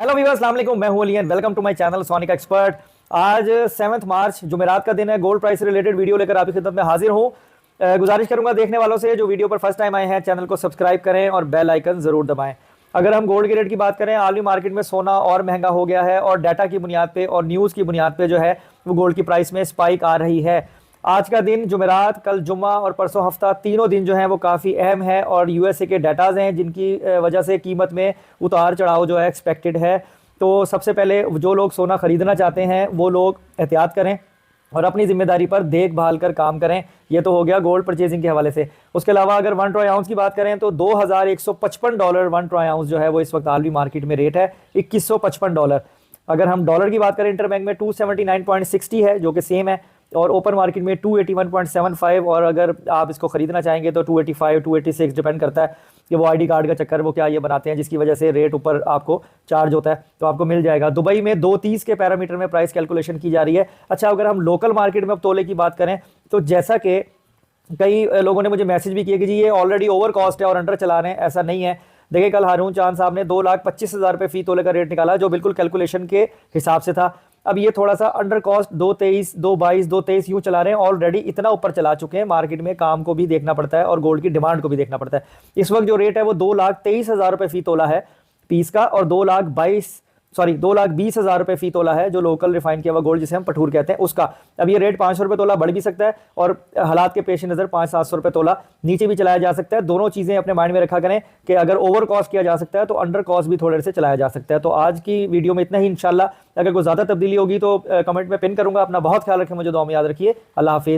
Hello viewers, अस्सलाम वालेकुम। मैं हूं Ali and welcome to my channel Sonic Expert. आज 7 मार्च जुमेरात का दिन है। गोल्ड प्राइस से रिलेटेड वीडियो लेकर आपकी खिदमत में हाजिर हूं। गुजारिश करूंगा देखने वालों से जो वीडियो पर फर्स्ट टाइम आए हैं चैनल को सब्सक्राइब करें और बेल आइकन जरूर दबाएं। अगर हम गोल्ड के रेट की बात करें, आलमी मार्केट में सोना और महंगा हो गया है और डाटा की बुनियाद पे और न्यूज़ की बुनियाद पे जो है वो गोल्ड की प्राइस में स्पाइक आ रही है। आज का दिन जुमेरात, कल जुम्मा और परसों हफ्ता, तीनों दिन जो है वो काफ़ी अहम है और यूएसए के डाटाज हैं जिनकी वजह से कीमत में उतार चढ़ाव जो है एक्सपेक्टेड है। तो सबसे पहले जो लोग सोना खरीदना चाहते हैं वो लोग एहतियात करें और अपनी जिम्मेदारी पर देखभाल कर काम करें। ये तो हो गया गोल्ड परचेजिंग के हवाले से। उसके अलावा अगर 1 ट्राई आउंस की बात करें तो $2155 1 ट्राई आउंस जो है वो इस वक्त आलमी मार्केट में रेट है, $2155। अगर हम डॉलर की बात करें, इंटरबैंक में 279.60 है जो कि सेम है, और ओपन मार्केट में 281.75। और अगर आप इसको खरीदना चाहेंगे तो 285 286 डिपेंड करता है कि वो आईडी कार्ड का चक्कर वो क्या ये बनाते हैं जिसकी वजह से रेट ऊपर आपको चार्ज होता है, तो आपको मिल जाएगा। दुबई में 230 के पैरामीटर में प्राइस कैलकुलेशन की जा रही है। अच्छा, अगर हम लोकल मार्केट में अब तोले की बात करें तो जैसा कि कई लोगों ने मुझे मैसेज भी किया कि जी ये ऑलरेडी ओवर कॉस्ट है और अंडर चला रहे हैं, ऐसा नहीं है। देखिए, कल हारून चांद साहब ने 2,25,000 रुपये फी तोले का रेट निकाला जो बिल्कुल कैलकुलेशन के हिसाब से था। अब ये थोड़ा सा अंडर कॉस्ट 2,23, 2,22, 2,23 यूं चला रहे हैं, ऑलरेडी इतना ऊपर चला चुके हैं। मार्केट में काम को भी देखना पड़ता है और गोल्ड की डिमांड को भी देखना पड़ता है। इस वक्त जो रेट है वो 2,23,000 रुपये फी तोला है पीस का, और 2,20,000 रुपये फी तोला है जो लोकल रिफाइन किया हुआ गोल्ड जिसे हम पठूर कहते हैं उसका। अब ये रेट 500 रुपये तोला बढ़ भी सकता है और हालात के पेश नज़र 500-700 रुपये तोला नीचे भी चलाया जा सकता है। दोनों चीज़ें अपने माइंड में रखा करें कि अगर ओवर कॉस्ट किया जा सकता है तो अंडर कॉस्ट भी थोड़े से चलाया जा सकता है। तो आज की वीडियो में इतना ही। इंशाल्लाह अगर कोई ज़्यादा तब्दीली होगी तो कमेंट में पिन करूंगा। अपना बहुत ख्याल रखें, मुझे दुआ में याद रखिए। अल्लाह हाफिज़।